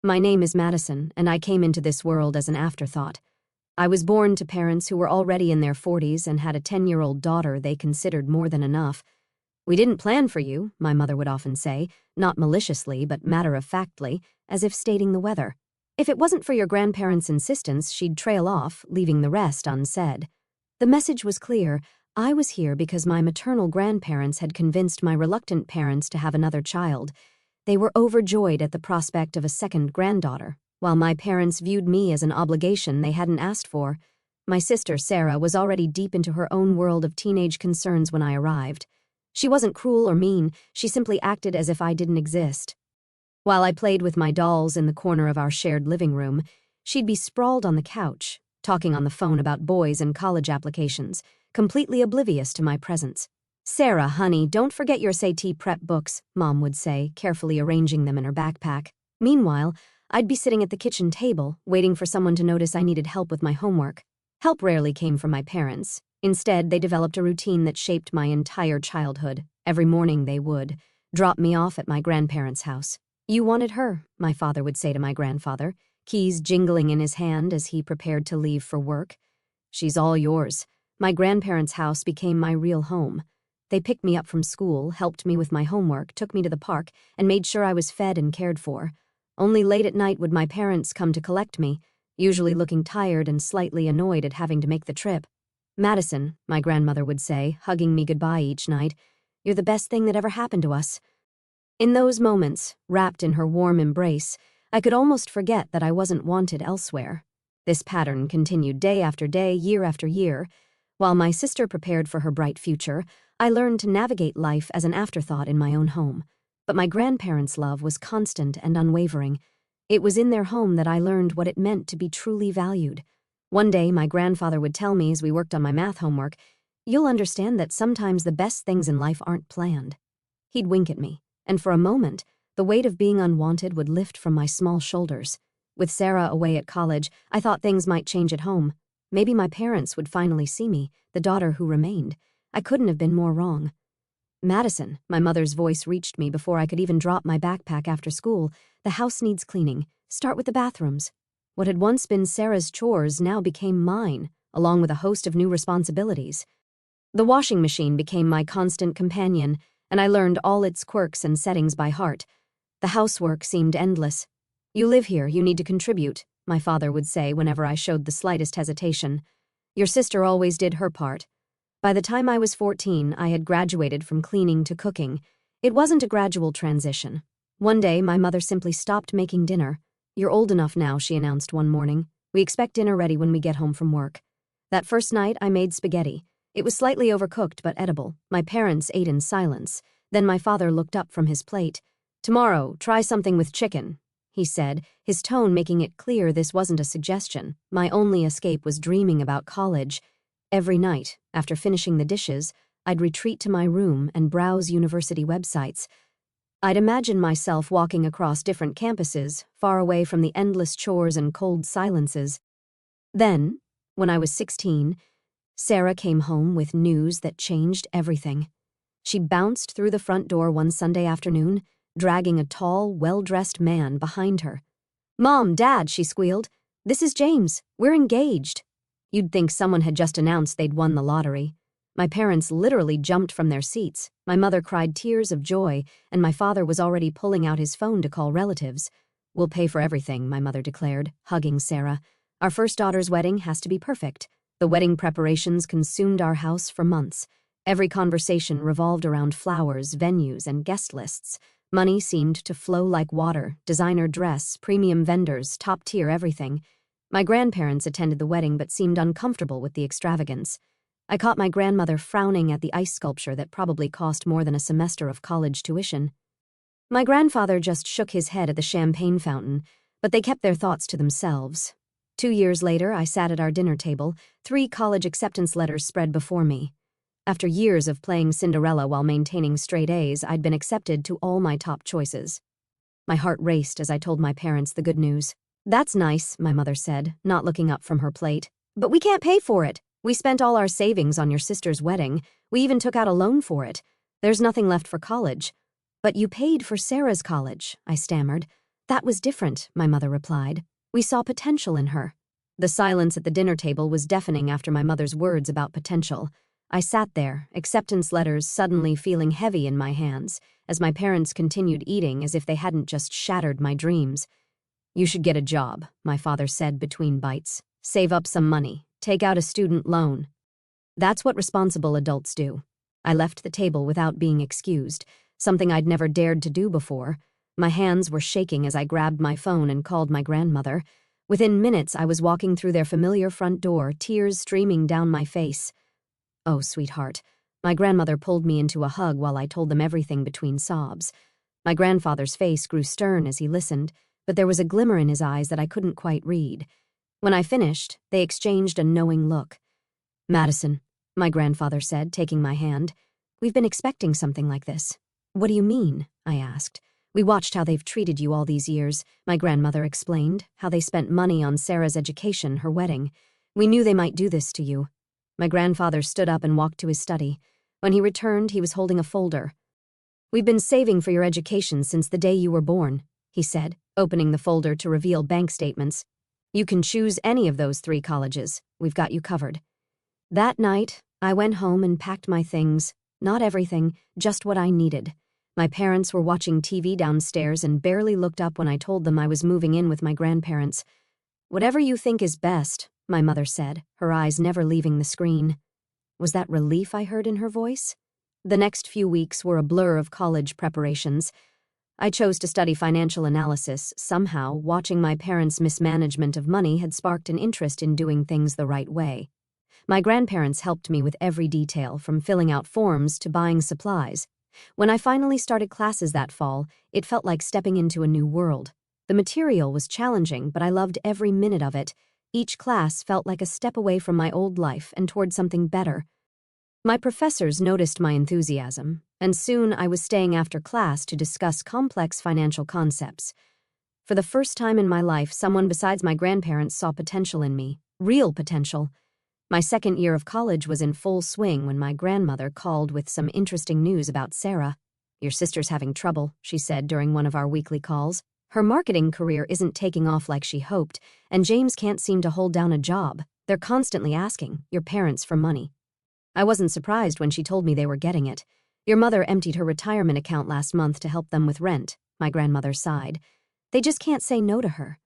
My name is Madison, and I came into this world as an afterthought. I was born to parents who were already in their 40s and had a 10-year-old daughter they considered more than enough. "We didn't plan for you," my mother would often say, not maliciously but matter-of-factly, as if stating the weather. If it wasn't for your grandparents' insistence, she'd trail off, leaving the rest unsaid. The message was clear. I was here because my maternal grandparents had convinced my reluctant parents to have another child. They were overjoyed at the prospect of a second granddaughter, while my parents viewed me as an obligation they hadn't asked for. My sister, Sarah, was already deep into her own world of teenage concerns when I arrived. She wasn't cruel or mean, she simply acted as if I didn't exist. While I played with my dolls in the corner of our shared living room, she'd be sprawled on the couch, talking on the phone about boys and college applications, completely oblivious to my presence. "Sarah, honey, don't forget your SAT prep books," Mom would say, carefully arranging them in her backpack. Meanwhile, I'd be sitting at the kitchen table, waiting for someone to notice I needed help with my homework. Help rarely came from my parents. Instead, they developed a routine that shaped my entire childhood. Every morning they would drop me off at my grandparents' house. "You wanted her," my father would say to my grandfather, keys jingling in his hand as he prepared to leave for work. "She's all yours." My grandparents' house became my real home. They picked me up from school, helped me with my homework, took me to the park, and made sure I was fed and cared for. Only late at night would my parents come to collect me, usually looking tired and slightly annoyed at having to make the trip. "Madison," my grandmother would say, hugging me goodbye each night, "you're the best thing that ever happened to us." In those moments, wrapped in her warm embrace, I could almost forget that I wasn't wanted elsewhere. This pattern continued day after day, year after year. While my sister prepared for her bright future, I learned to navigate life as an afterthought in my own home. But my grandparents' love was constant and unwavering. It was in their home that I learned what it meant to be truly valued. One day, my grandfather would tell me as we worked on my math homework, "You'll understand that sometimes the best things in life aren't planned." He'd wink at me, and for a moment, the weight of being unwanted would lift from my small shoulders. With Sarah away at college, I thought things might change at home. Maybe my parents would finally see me, the daughter who remained. I couldn't have been more wrong. "Madison," my mother's voice reached me before I could even drop my backpack after school. "The house needs cleaning. Start with the bathrooms." What had once been Sarah's chores now became mine, along with a host of new responsibilities. The washing machine became my constant companion, and I learned all its quirks and settings by heart. The housework seemed endless. "You live here, you need to contribute," my father would say whenever I showed the slightest hesitation. "Your sister always did her part." By the time I was 14, I had graduated from cleaning to cooking. It wasn't a gradual transition. One day, my mother simply stopped making dinner. "You're old enough now," she announced one morning. "We expect dinner ready when we get home from work." That first night, I made spaghetti. It was slightly overcooked but edible. My parents ate in silence. Then my father looked up from his plate. "Tomorrow, try something with chicken," he said, his tone making it clear this wasn't a suggestion. My only escape was dreaming about college. Every night, after finishing the dishes, I'd retreat to my room and browse university websites. I'd imagine myself walking across different campuses, far away from the endless chores and cold silences. Then, when I was 16, Sarah came home with news that changed everything. She bounced through the front door one Sunday afternoon, dragging a tall, well-dressed man behind her. "Mom, Dad," she squealed. "This is James. We're engaged." You'd think someone had just announced they'd won the lottery. My parents literally jumped from their seats. My mother cried tears of joy, and my father was already pulling out his phone to call relatives. "We'll pay for everything," my mother declared, hugging Sarah. "Our first daughter's wedding has to be perfect." The wedding preparations consumed our house for months. Every conversation revolved around flowers, venues, and guest lists. Money seemed to flow like water: designer dress, premium vendors, top-tier everything. My grandparents attended the wedding but seemed uncomfortable with the extravagance. I caught my grandmother frowning at the ice sculpture that probably cost more than a semester of college tuition. My grandfather just shook his head at the champagne fountain, but they kept their thoughts to themselves. 2 years later, I sat at our dinner table, 3 college acceptance letters spread before me. After years of playing Cinderella while maintaining straight A's, I'd been accepted to all my top choices. My heart raced as I told my parents the good news. "That's nice," my mother said, not looking up from her plate. "But we can't pay for it. We spent all our savings on your sister's wedding. We even took out a loan for it. There's nothing left for college." "But you paid for Sarah's college," I stammered. That was different, my mother replied. We saw potential in her. The silence at the dinner table was deafening after my mother's words about potential. I sat there, acceptance letters suddenly feeling heavy in my hands, as my parents continued eating as if they hadn't just shattered my dreams. You should get a job, my father said between bites. Save up some money. Take out a student loan. That's what responsible adults do. I left the table without being excused, something I'd never dared to do before. My hands were shaking as I grabbed my phone and called my grandmother. Within minutes, I was walking through their familiar front door, tears streaming down my face. Oh, sweetheart. My grandmother pulled me into a hug while I told them everything between sobs. My grandfather's face grew stern as he listened, but there was a glimmer in his eyes that I couldn't quite read. When I finished, they exchanged a knowing look. Madison, my grandfather said, taking my hand, we've been expecting something like this. What do you mean? I asked. We watched how they've treated you all these years, my grandmother explained, how they spent money on Sarah's education, her wedding. We knew they might do this to you. My grandfather stood up and walked to his study. When he returned, he was holding a folder. We've been saving for your education since the day you were born, he said, opening the folder to reveal bank statements. You can choose any of those 3 colleges. We've got you covered. That night, I went home and packed my things. Not everything, just what I needed. My parents were watching TV downstairs and barely looked up when I told them I was moving in with my grandparents. Whatever you think is best, my mother said, her eyes never leaving the screen. Was that relief I heard in her voice? The next few weeks were a blur of college preparations. I chose to study financial analysis. Somehow, watching my parents' mismanagement of money had sparked an interest in doing things the right way. My grandparents helped me with every detail, from filling out forms to buying supplies. When I finally started classes that fall, it felt like stepping into a new world. The material was challenging, but I loved every minute of it. Each class felt like a step away from my old life and toward something better. My professors noticed my enthusiasm, and soon I was staying after class to discuss complex financial concepts. For the first time in my life, someone besides my grandparents saw potential in me, real potential. My second year of college was in full swing when my grandmother called with some interesting news about Sarah. Your sister's having trouble, she said during one of our weekly calls. Her marketing career isn't taking off like she hoped, and James can't seem to hold down a job. They're constantly asking your parents for money. I wasn't surprised when she told me they were getting it. Your mother emptied her retirement account last month to help them with rent, my grandmother sighed. They just can't say no to her.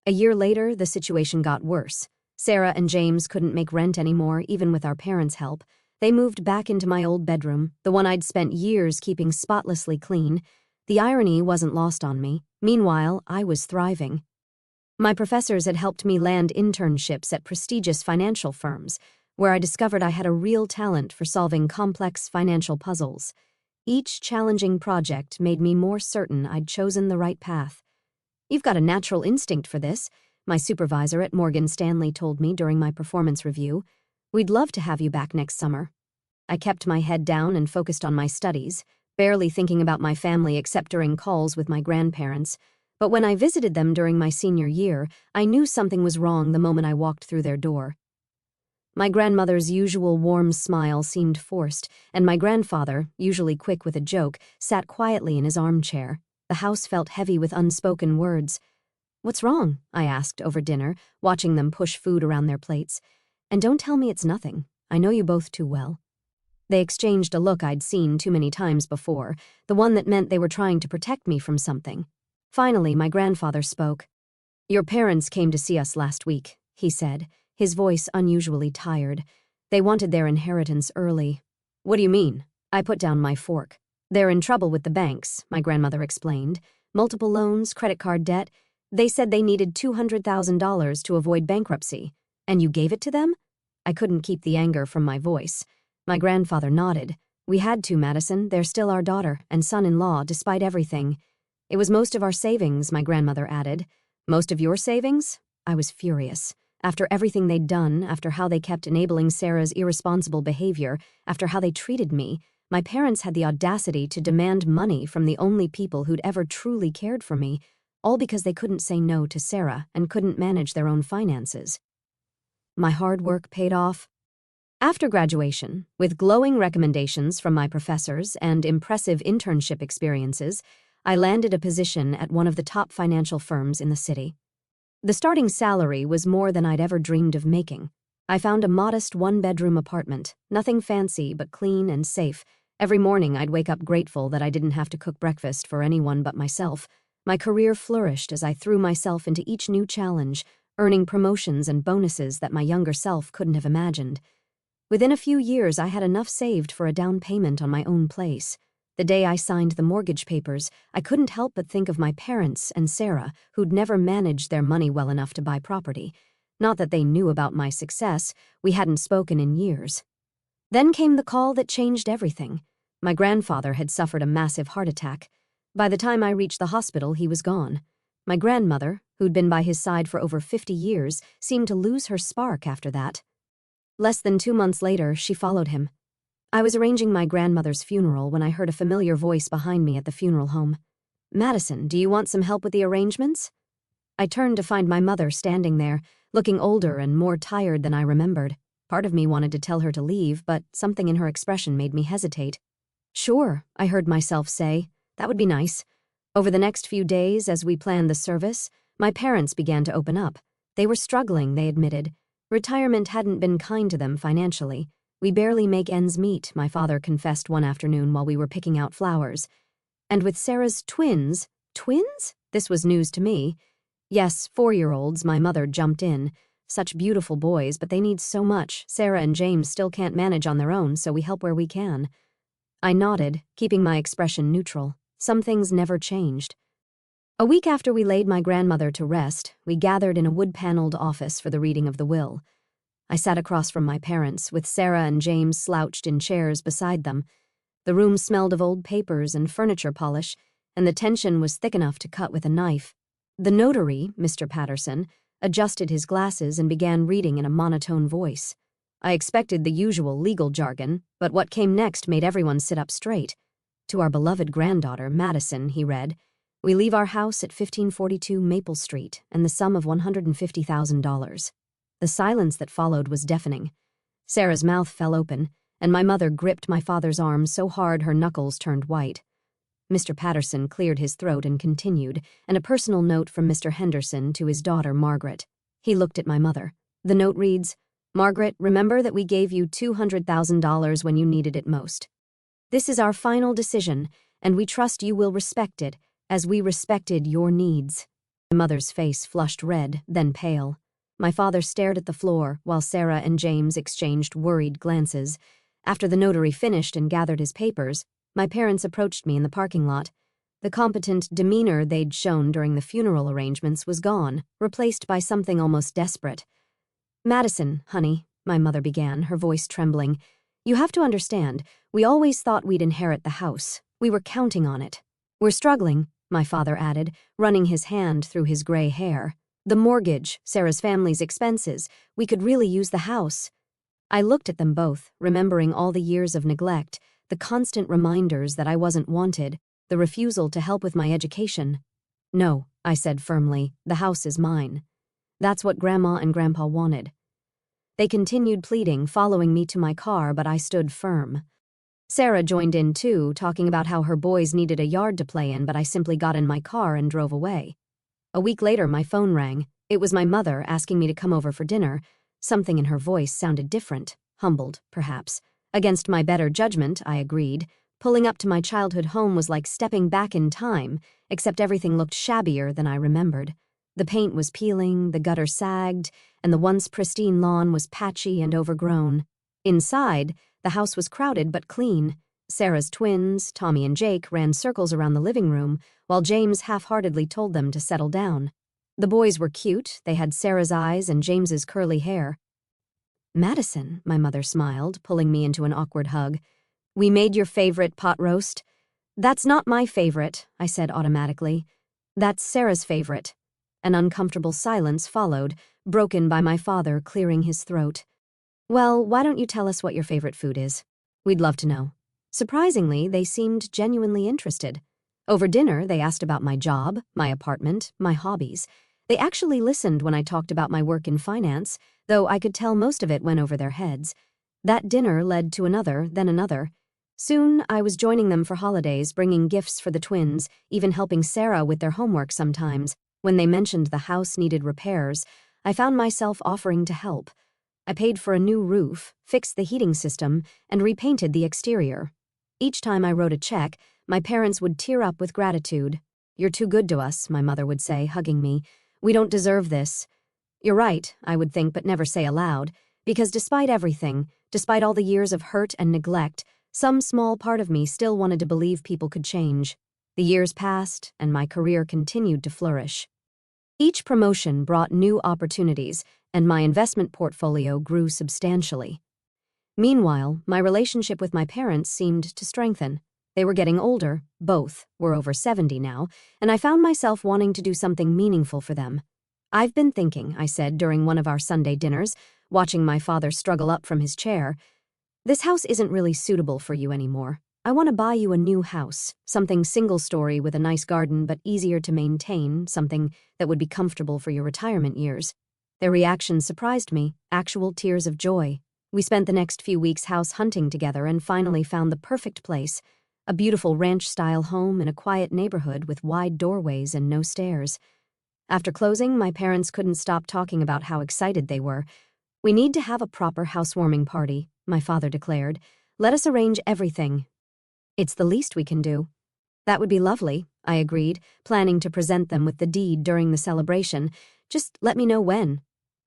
A year later, the situation got worse. Sarah and James couldn't make rent anymore, even with our parents' help. They moved back into my old bedroom, the one I'd spent years keeping spotlessly clean. The irony wasn't lost on me. Meanwhile, I was thriving. My professors had helped me land internships at prestigious financial firms, where I discovered I had a real talent for solving complex financial puzzles. Each challenging project made me more certain I'd chosen the right path. You've got a natural instinct for this, my supervisor at Morgan Stanley told me during my performance review. We'd love to have you back next summer. I kept my head down and focused on my studies, barely thinking about my family except during calls with my grandparents. But when I visited them during my senior year, I knew something was wrong the moment I walked through their door. My grandmother's usual warm smile seemed forced, and my grandfather, usually quick with a joke, sat quietly in his armchair. The house felt heavy with unspoken words. What's wrong? I asked over dinner, watching them push food around their plates. And don't tell me it's nothing. I know you both too well. They exchanged a look I'd seen too many times before, the one that meant they were trying to protect me from something. Finally, my grandfather spoke. Your parents came to see us last week, he said, his voice unusually tired. They wanted their inheritance early. What do you mean? I put down my fork. They're in trouble with the banks, my grandmother explained. Multiple loans, credit card debt. They said they needed $200,000 to avoid bankruptcy. And you gave it to them? I couldn't keep the anger from my voice. My grandfather nodded. We had to, Madison. They're still our daughter and son-in-law, despite everything. It was most of our savings, my grandmother added. Most of your savings? I was furious. After everything they'd done, after how they kept enabling Sarah's irresponsible behavior, after how they treated me, my parents had the audacity to demand money from the only people who'd ever truly cared for me, all because they couldn't say no to Sarah and couldn't manage their own finances. My hard work paid off. After graduation, with glowing recommendations from my professors and impressive internship experiences, I landed a position at one of the top financial firms in the city. The starting salary was more than I'd ever dreamed of making. I found a modest one-bedroom apartment, nothing fancy but clean and safe. Every morning I'd wake up grateful that I didn't have to cook breakfast for anyone but myself. My career flourished as I threw myself into each new challenge, earning promotions and bonuses that my younger self couldn't have imagined. Within a few years, I had enough saved for a down payment on my own place. The day I signed the mortgage papers, I couldn't help but think of my parents and Sarah, who'd never managed their money well enough to buy property. Not that they knew about my success, we hadn't spoken in years. Then came the call that changed everything. My grandfather had suffered a massive heart attack. By the time I reached the hospital, he was gone. My grandmother, who'd been by his side for over 50 years, seemed to lose her spark after that. Less than 2 months later, she followed him. I was arranging my grandmother's funeral when I heard a familiar voice behind me at the funeral home. "Madison, do you want some help with the arrangements?" I turned to find my mother standing there, looking older and more tired than I remembered. Part of me wanted to tell her to leave, but something in her expression made me hesitate. "Sure," I heard myself say. "That would be nice." Over the next few days, as we planned the service, my parents began to open up. They were struggling, they admitted. Retirement hadn't been kind to them financially. "We barely make ends meet," my father confessed one afternoon while we were picking out flowers. And with Sarah's twins, twins? This was news to me. "Yes, 4-year-olds, my mother jumped in. "Such beautiful boys, but they need so much. Sarah and James still can't manage on their own, so we help where we can." I nodded, keeping my expression neutral. Some things never changed. A week after we laid my grandmother to rest, we gathered in a wood-paneled office for the reading of the will. I sat across from my parents, with Sarah and James slouched in chairs beside them. The room smelled of old papers and furniture polish, and the tension was thick enough to cut with a knife. The notary, Mr. Patterson, adjusted his glasses and began reading in a monotone voice. I expected the usual legal jargon, but what came next made everyone sit up straight. "To our beloved granddaughter, Madison," he read, "we leave our house at 1542 Maple Street and the sum of $150,000. The silence that followed was deafening. Sarah's mouth fell open, and my mother gripped my father's arm so hard her knuckles turned white. Mr. Patterson cleared his throat and continued, and a personal note from Mr. Henderson to his daughter, Margaret. He looked at my mother. The note reads, "Margaret, remember that we gave you $200,000 when you needed it most. This is our final decision, and we trust you will respect it, as we respected your needs." My mother's face flushed red, then pale. My father stared at the floor, while Sarah and James exchanged worried glances. After the notary finished and gathered his papers, my parents approached me in the parking lot. The competent demeanor they'd shown during the funeral arrangements was gone, replaced by something almost desperate. "Madison, honey," my mother began, her voice trembling, "you have to understand, we always thought we'd inherit the house. We were counting on it. We're struggling," my father added, running his hand through his gray hair. "The mortgage, Sarah's family's expenses, we could really use the house." I looked at them both, remembering all the years of neglect, the constant reminders that I wasn't wanted, the refusal to help with my education. "No," I said firmly, "the house is mine." That's what Grandma and Grandpa wanted. They continued pleading, following me to my car, but I stood firm. Sarah joined in too, talking about how her boys needed a yard to play in, but I simply got in my car and drove away. A week later, my phone rang. It was my mother asking me to come over for dinner. Something in her voice sounded different, humbled, perhaps. Against my better judgment, I agreed. Pulling up to my childhood home was like stepping back in time, except everything looked shabbier than I remembered. The paint was peeling, the gutter sagged, and the once pristine lawn was patchy and overgrown. Inside, the house was crowded but clean. Sarah's twins, Tommy and Jake, ran circles around the living room, while James half-heartedly told them to settle down. The boys were cute, they had Sarah's eyes and James's curly hair. "Madison," my mother smiled, pulling me into an awkward hug. "We made your favorite pot roast." "That's not my favorite," I said automatically. "That's Sarah's favorite." An uncomfortable silence followed, broken by my father clearing his throat. "Well, why don't you tell us what your favorite food is? We'd love to know." Surprisingly, they seemed genuinely interested. Over dinner, they asked about my job, my apartment, my hobbies. They actually listened when I talked about my work in finance, though I could tell most of it went over their heads. That dinner led to another, then another. Soon, I was joining them for holidays, bringing gifts for the twins, even helping Sarah with their homework sometimes. When they mentioned the house needed repairs, I found myself offering to help. I paid for a new roof, fixed the heating system, and repainted the exterior. Each time I wrote a check, my parents would tear up with gratitude. "You're too good to us," my mother would say, hugging me. "We don't deserve this." "You're right," I would think but never say aloud, because despite everything, despite all the years of hurt and neglect, some small part of me still wanted to believe people could change. The years passed, and my career continued to flourish. Each promotion brought new opportunities, and my investment portfolio grew substantially. Meanwhile, my relationship with my parents seemed to strengthen. They were getting older, both were over 70 now, and I found myself wanting to do something meaningful for them. "I've been thinking," I said during one of our Sunday dinners, watching my father struggle up from his chair, "this house isn't really suitable for you anymore. I want to buy you a new house, something single-story with a nice garden but easier to maintain, something that would be comfortable for your retirement years." Their reaction surprised me, actual tears of joy. We spent the next few weeks house hunting together and finally found the perfect place, a beautiful ranch-style home in a quiet neighborhood with wide doorways and no stairs. After closing, my parents couldn't stop talking about how excited they were. "We need to have a proper housewarming party," my father declared. "Let us arrange everything." "It's the least we can do." "That would be lovely," I agreed, planning to present them with the deed during the celebration. "Just let me know when."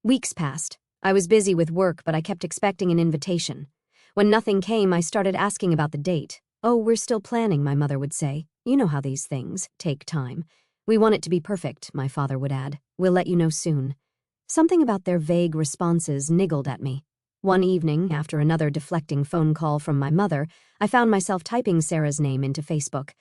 Weeks passed. I was busy with work, but I kept expecting an invitation. When nothing came, I started asking about the date. "Oh, we're still planning," my mother would say. "You know how these things take time." "We want it to be perfect," my father would add. "We'll let you know soon." Something about their vague responses niggled at me. One evening, after another deflecting phone call from my mother, I found myself typing Sarah's name into Facebook.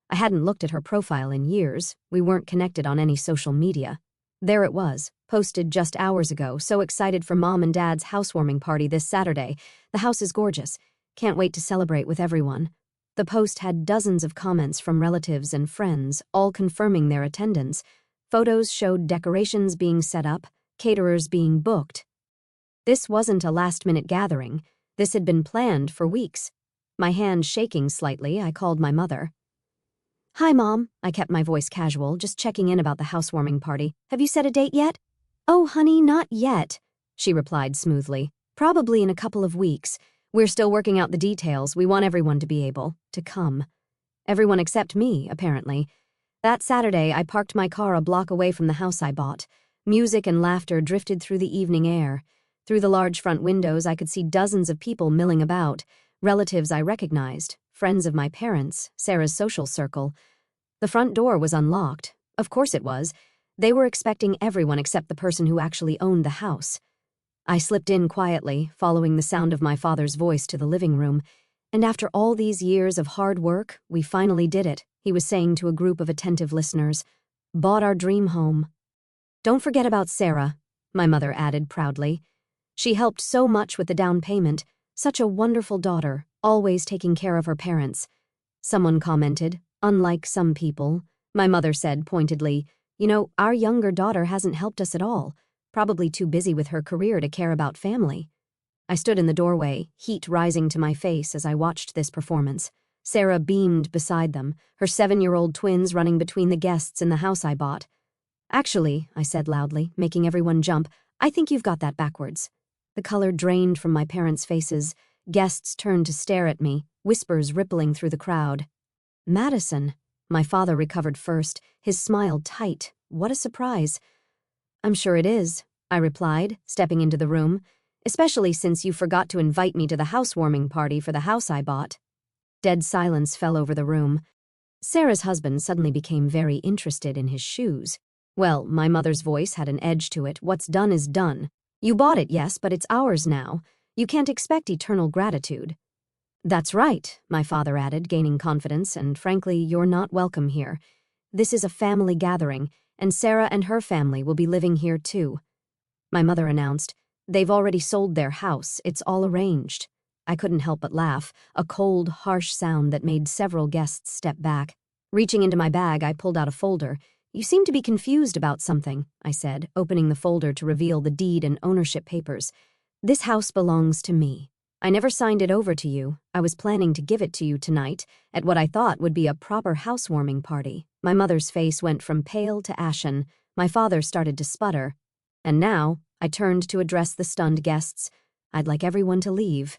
I hadn't looked at her profile in years. We weren't connected on any social media. There it was, posted just hours ago, "So excited for Mom and Dad's housewarming party this Saturday. The house is gorgeous. Can't wait to celebrate with everyone." The post had dozens of comments from relatives and friends, all confirming their attendance. Photos showed decorations being set up, caterers being booked. This wasn't a last-minute gathering. This had been planned for weeks. My hand shaking slightly, I called my mother. "Hi, Mom." I kept my voice casual, just checking in about the housewarming party. "Have you set a date yet?" "Oh, honey, not yet," she replied smoothly. "Probably in a couple of weeks. We're still working out the details. We want everyone to be able to come." Everyone except me, apparently. That Saturday, I parked my car a block away from the house I bought. Music and laughter drifted through the evening air. Through the large front windows, I could see dozens of people milling about, relatives I recognized, friends of my parents, Sarah's social circle. The front door was unlocked. Of course it was. They were expecting everyone except the person who actually owned the house. I slipped in quietly, following the sound of my father's voice to the living room. "And after all these years of hard work, we finally did it," he was saying to a group of attentive listeners. "Bought our dream home." "Don't forget about Sarah," my mother added proudly. "She helped so much with the down payment. Such a wonderful daughter, always taking care of her parents." Someone commented, "Unlike some people." My mother said pointedly, "You know, our younger daughter hasn't helped us at all. Probably too busy with her career to care about family." I stood in the doorway, heat rising to my face as I watched this performance. Sarah beamed beside them, her 7-year-old twins running between the guests in the house I bought. "Actually," I said loudly, making everyone jump, "I think you've got that backwards." The color drained from my parents' faces. Guests turned to stare at me, whispers rippling through the crowd. "Madison." My father recovered first, his smile tight. What a surprise. "I'm sure it is," I replied, stepping into the room, "especially since you forgot to invite me to the housewarming party for the house I bought." Dead silence fell over the room. Sarah's husband suddenly became very interested in his shoes. Well, my mother's voice had an edge to it. "What's done is done. You bought it, yes, but it's ours now. You can't expect eternal gratitude." "That's right," my father added, gaining confidence, "and frankly, you're not welcome here. This is a family gathering, and Sarah and her family will be living here too." My mother announced, "They've already sold their house. It's all arranged." I couldn't help but laugh, a cold, harsh sound that made several guests step back. Reaching into my bag, I pulled out a folder. "You seem to be confused about something," I said, opening the folder to reveal the deed and ownership papers. "This house belongs to me." I never signed it over to you. I was planning to give it to you tonight at what I thought would be a proper housewarming party. My mother's face went from pale to ashen. My father started to sputter. And now, I turned to address the stunned guests. I'd like everyone to leave.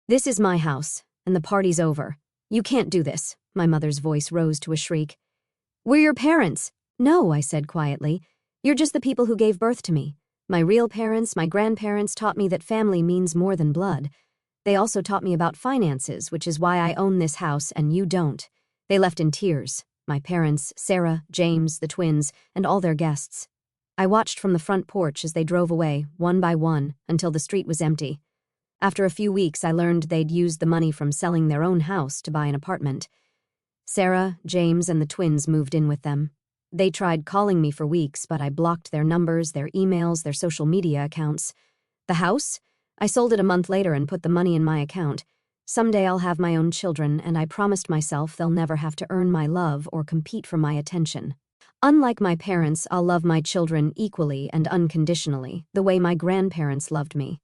This is my house, and the party's over. You can't do this. My mother's voice rose to a shriek. We're your parents. No, I said quietly. You're just the people who gave birth to me. My real parents, my grandparents taught me that family means more than blood. They also taught me about finances, which is why I own this house and you don't. They left in tears. My parents, Sarah, James, the twins, and all their guests. I watched from the front porch as they drove away, one by one, until the street was empty. After a few weeks, I learned they'd used the money from selling their own house to buy an apartment. Sarah, James, and the twins moved in with them. They tried calling me for weeks, but I blocked their numbers, their emails, their social media accounts. The house? I sold it a month later and put the money in my account. Someday I'll have my own children, and I promised myself they'll never have to earn my love or compete for my attention. Unlike my parents, I'll love my children equally and unconditionally, the way my grandparents loved me.